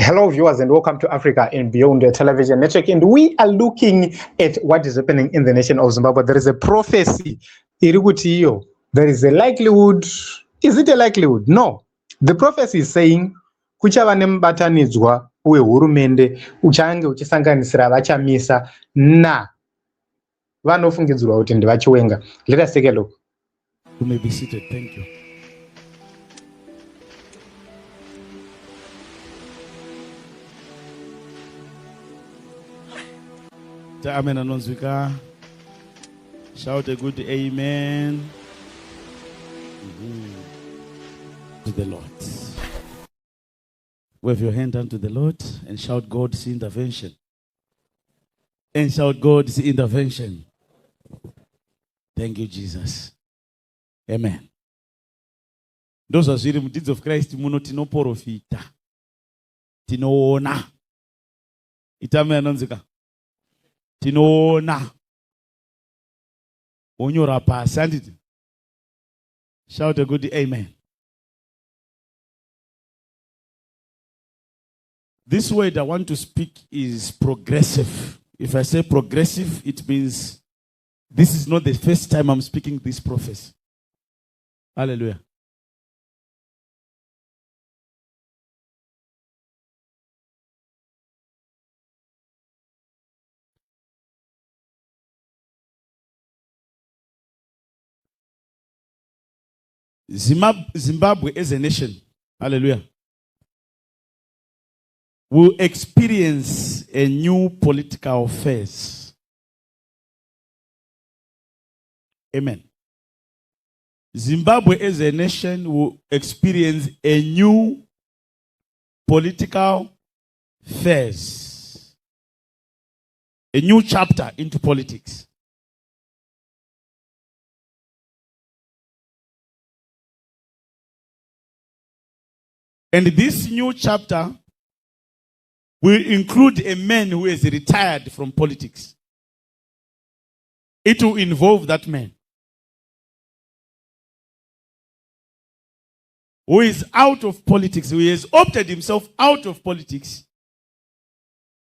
Hello viewers and welcome to Africa and Beyond the Television Network, and we are looking at what is happening in the nation of Zimbabwe. There is a prophecy, there is a likelihood. Is it a likelihood? No. The prophecy is saying kuchava nemubatanidzwa wehurumende uchange uchisanganisira vachamisa na vanofungidzirwa kuti ndevachiwenga. Let us take a look. You may be seated. Thank you. Amen. Anonzwika. Shout a good amen. To the Lord. Wave your hand unto the Lord and shout God's intervention. And shout God's intervention. Thank you, Jesus. Amen. Those are the deeds of Christ. Tino porofita. Tinoona. Itame anonzika. Tinoona. Onyora pasandit. Shout a good amen. This word I want to speak is progressive. If I say progressive, it means this is not the first time I'm speaking this prophecy. Hallelujah. Zimbabwe as a nation, hallelujah, will experience a new political phase. Amen. Zimbabwe as a nation will experience a new political phase. A new chapter into politics. And this new chapter will include a man who is retired from politics. It will involve that man who is out of politics, who has opted himself out of politics.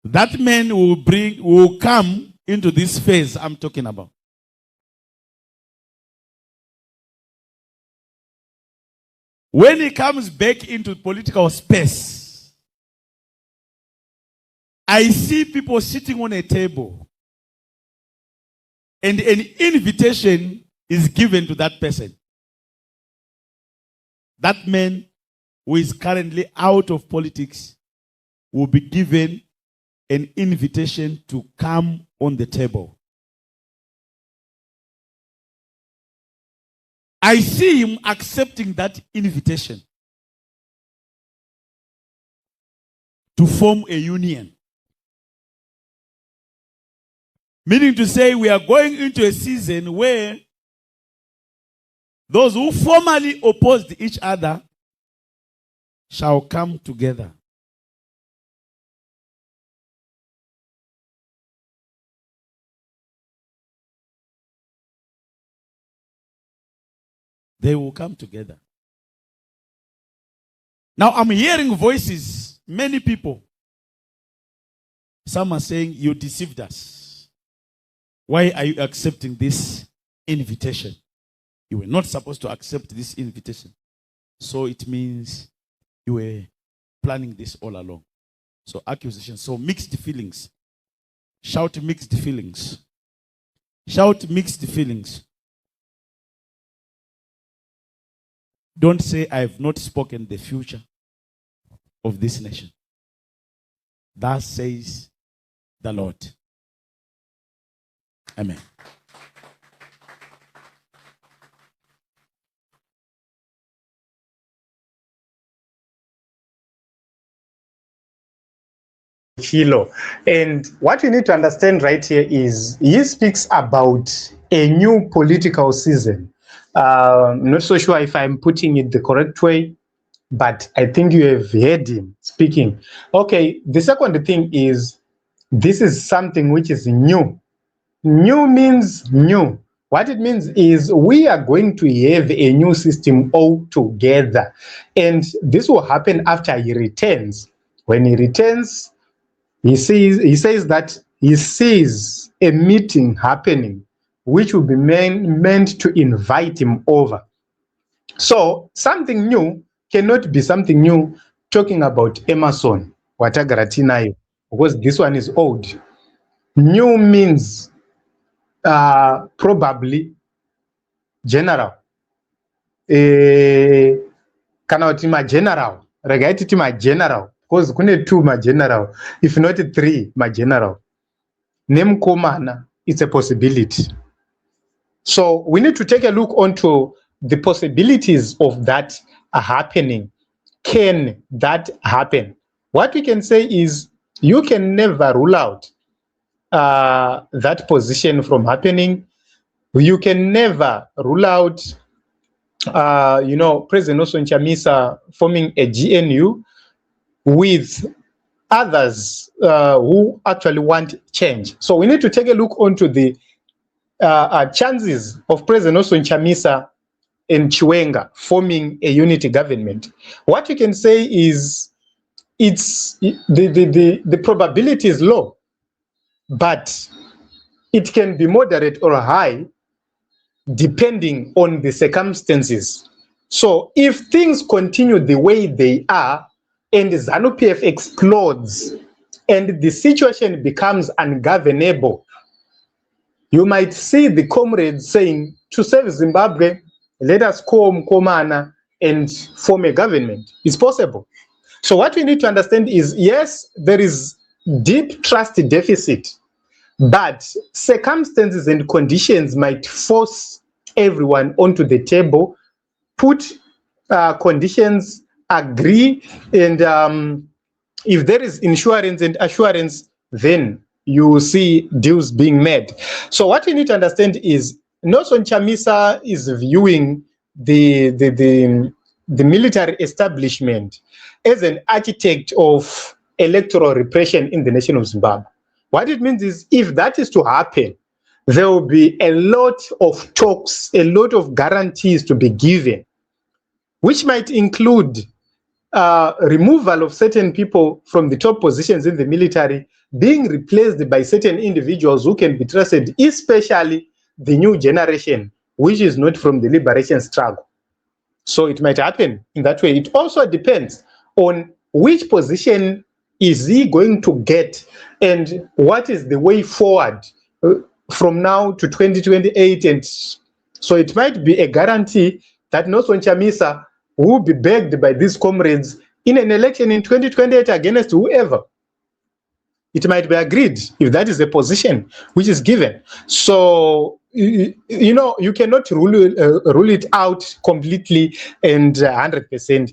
That man will come into this phase I'm talking about. When he comes back into political space, I see people sitting on a table and an invitation is given to that person. That man who is currently out of politics will be given an invitation to come on the table. I see him accepting that invitation to form a union. Meaning to say we are going into a season where those who formerly opposed each other shall come together. They will come together. Now I'm hearing voices, many people. Some are saying, you deceived us. Why are you accepting this invitation? You were not supposed to accept this invitation. So it means you were planning this all along. So accusation. So mixed feelings. Shout mixed feelings. Shout mixed feelings. Don't say, I have not spoken the future of this nation. Thus says the Lord. Amen. Kilo. And what we need to understand right here is he speaks about a new political season. I'm not so sure if I'm putting it the correct way, but I think you have heard him speaking. Okay, the second thing is this is something which is new. New means new. What it means is we are going to have a new system altogether. And this will happen after he returns When he returns, he says that he sees a meeting happening which will be meant to invite him over. So something new cannot be something new talking about Emerson watagara tinayo, because this one is old. New means probably general. Kana kuti mageneral, regai titi mageneral, because kune 2 mageneral, if not 3 mageneral. Nemukomana, it's a possibility. So we need to take a look onto the possibilities of that happening. Can that happen? What we can say is you can never rule out that position from happening. You can never rule out, President Nelson Chamisa forming a GNU with others who actually want change. So we need to take a look onto the chances of President Nelson Chamisa and Chiwenga forming a unity government. What we can say is it's the probability is low, but it can be moderate or high depending on the circumstances. So if things continue the way they are and ZANU-PF explodes and the situation becomes ungovernable, you might see the comrades saying, to save Zimbabwe, let us come and form a government. It's possible. So what we need to understand is, yes, there is deep trust deficit, but circumstances and conditions might force everyone onto the table, put conditions, agree, and if there is insurance and assurance, then you will see deals being made. So what we need to understand is Nelson Chamisa is viewing the military establishment as an architect of electoral repression in the nation of Zimbabwe. What it means is, if that is to happen, there will be a lot of talks, a lot of guarantees to be given, which might include removal of certain people from the top positions in the military, being replaced by certain individuals who can be trusted, especially the new generation, which is not from the liberation struggle. So it might happen in that way. It also depends on which position is he going to get and what is the way forward from now to 2028. And so it might be a guarantee that Nelson Chamisa will be begged by these comrades in an election in 2028 against whoever. It might be agreed if that is the position which is given. So, you cannot rule it out completely and 100%.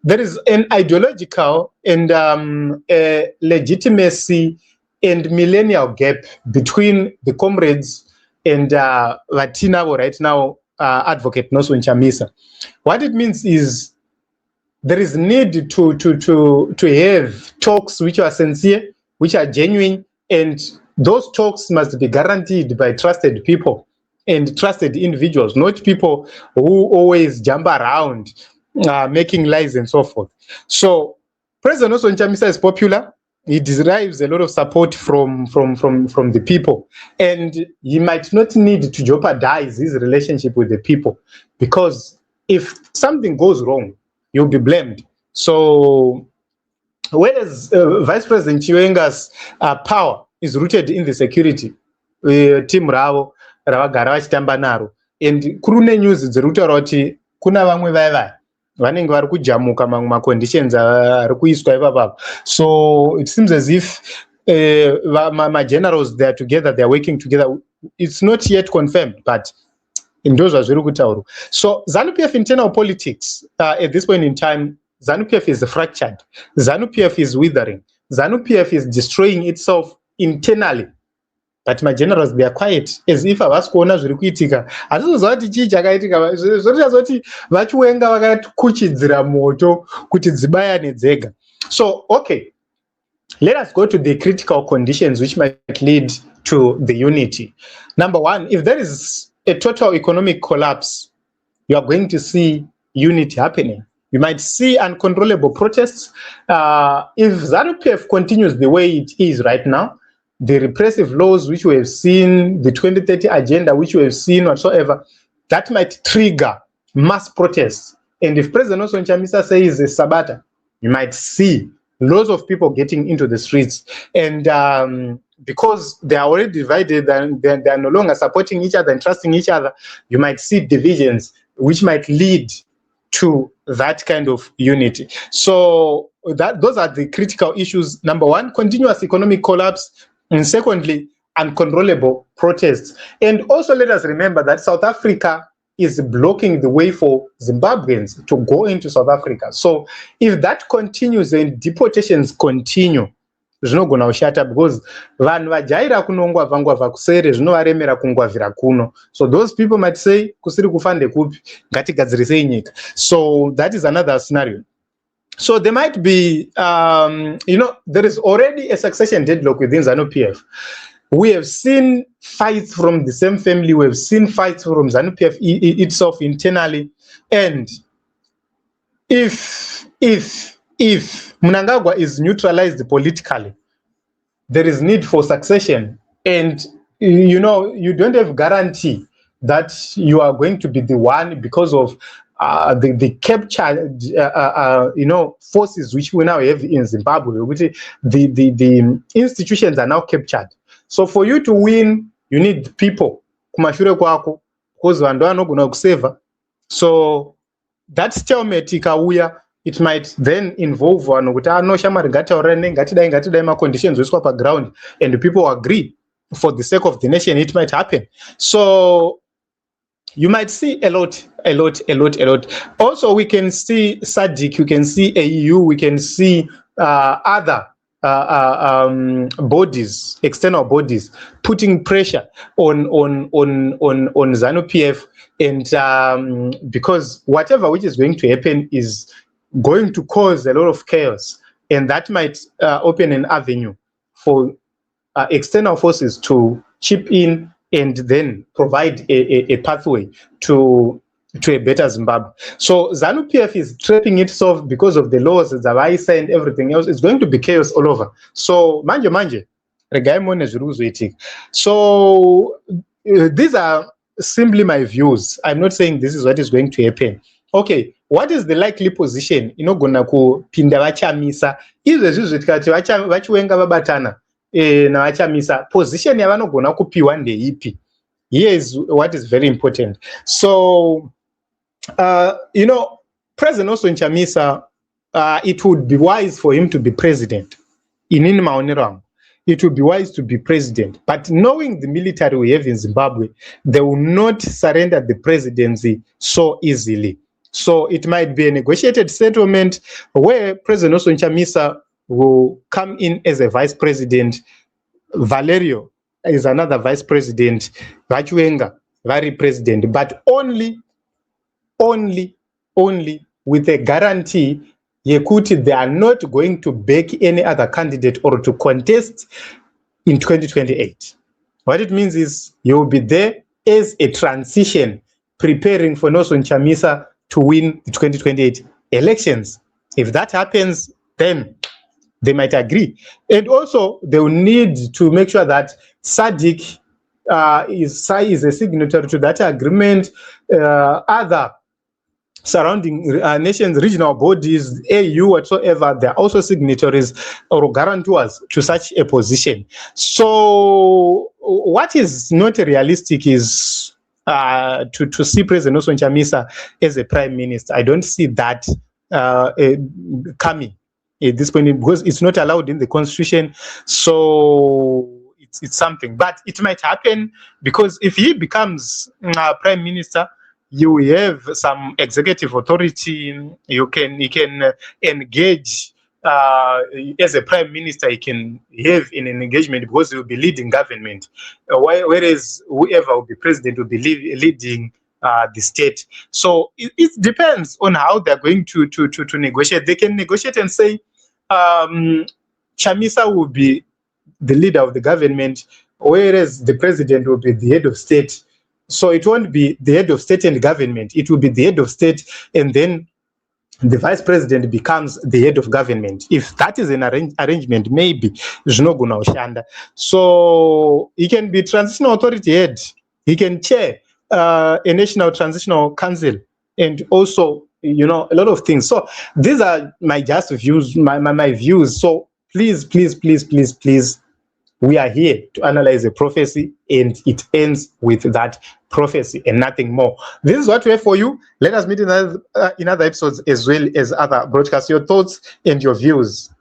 There is an ideological and a legitimacy and millennial gap between the comrades and Latina right now, Advocate Nelson Chamisa. What it means is there is need to have talks which are sincere, which are genuine, and those talks must be guaranteed by trusted people and trusted individuals, not people who always jump around making lies and so forth. So President Nelson Chamisa is popular. He derives a lot of support from the people, and he might not need to jeopardize his relationship with the people, because if something goes wrong, you'll be blamed. So whereas Vice President Chiwenga's power is rooted in the security team ravo ravagara vachitamba naro, and kurune news dziri kutaura kuti kuna vamwe vaya vanenge vari kujamuka mamwe maconditions ari kuiswa ipapapo. So it seems as if my generals, they are together, they are working together. It's not yet confirmed, but ndozva zviri kutaurwa. So ZANU-PF internal politics at this point in time, ZANU-PF is fractured. ZANU-PF is withering. ZANU-PF is destroying itself internally. But my generals, they are quiet, as if havasi kuona zviri kuitika. Hatinoziva kuti chii chakaitika. Zvoita kuti vachiwenga vakatukuchidzira moto kuti dzibayane dzega. So, okay, let us go to the critical conditions which might lead to the unity. Number one, if there is a total economic collapse, you are going to see unity happening. You might see uncontrollable protests. If ZANU-PF continues the way it is right now, the repressive laws which we have seen, the 2030 agenda which we have seen whatsoever, that might trigger mass protests. And if President Nelson Chamisa says Sabata, you might see lots of people getting into the streets. And because they are already divided and they are no longer supporting each other and trusting each other, you might see divisions which might lead to that kind of unity. So those are the critical issues. Number one, continuous economic collapse. And secondly, uncontrollable protests. And also let us remember that South Africa is blocking the way for Zimbabweans to go into South Africa. So if that continues and deportations continue, zvinogona kushata because vanhu vajaira kunongwa vangwavha kusere zvinovaremera kungwavhira kuno. So those people might say kusiri kufa ndekupi, ngatigadzirisei nyika. So that is another scenario. So there might be, there is already a succession deadlock within ZANU-PF. We have seen fights from the same family. We have seen fights from ZANU-PF itself internally. And if Mnangagwa is neutralized politically, there is need for succession. And, you don't have guarantee that you are going to be the one because of the captured, forces which we now have in Zimbabwe, which the institutions are now captured. So for you to win, you need people. Kumashure kwako, because vanhu vanogona kuseva. So that stalemate ikauya, it might then involve vanhu kuti anoshamari ngataurane ngatidai ma-conditions oiswa paground, and people agree for the sake of the nation, it might happen. So you might see a lot. Also, we can see SADC, we can see AU, we can see other bodies, external bodies, putting pressure on ZANU-PF, and because whatever which is going to happen is going to cause a lot of chaos, and that might open an avenue for external forces to chip in and then provide a pathway to a better Zimbabwe. So ZANU-PF is trapping itself because of the laws, the Zavaisa and everything else. It's going to be chaos all over. So manje, so these are simply my views. I'm not saying this is what is going to happen. Okay, what is the likely position inogona kupinda vachamisa izvezvi zvitikati vachiwenga vabatana navachamisa, position yavanogona kupiwa ndeipi? Here is what is very important. So President Nelson Chamisa, it would be wise for him to be president. Inini maonero angu, it would be wise to be president. But knowing the military we have in Zimbabwe, they will not surrender the presidency so easily. So it might be a negotiated settlement where President Nelson Chamisa will come in as a vice president. Valerio is another vice president. Chiwenga, very president, but only with a guarantee yekuti they are not going to back any other candidate or to contest in 2028. What it means is you will be there as a transition, preparing for Nelson Chamisa to win the 2028 elections. If that happens, then they might agree. And also, they will need to make sure that SADC is a signatory to that agreement. Other surrounding nations, regional bodies, AU, whatsoever, they are also signatories or guarantors to such a position. So what is not realistic is to see President Nelson Chamisa as a prime minister. I don't see that coming at this point because it's not allowed in the constitution. So it's something, but it might happen because if he becomes prime minister, you have some executive authority. He can engage as a prime minister. He can have an engagement because he will be leading government, whereas whoever will be president will be leading the state. So it depends on how they're going to negotiate. They can negotiate and say Chamisa will be the leader of the government, whereas the president will be the head of state. So it won't be the head of state and government. It will be the head of state and then the vice president becomes the head of government. If that is an arrangement, maybe zvinogona kushanda. So he can be transitional authority head. He can chair a national transitional council, and also, a lot of things. So these are my just views, my views. So please, we are here to analyze a prophecy, and it ends with that prophecy and nothing more. This is what we have for you. Let us meet in other episodes as well as other broadcasts. Your thoughts and your views.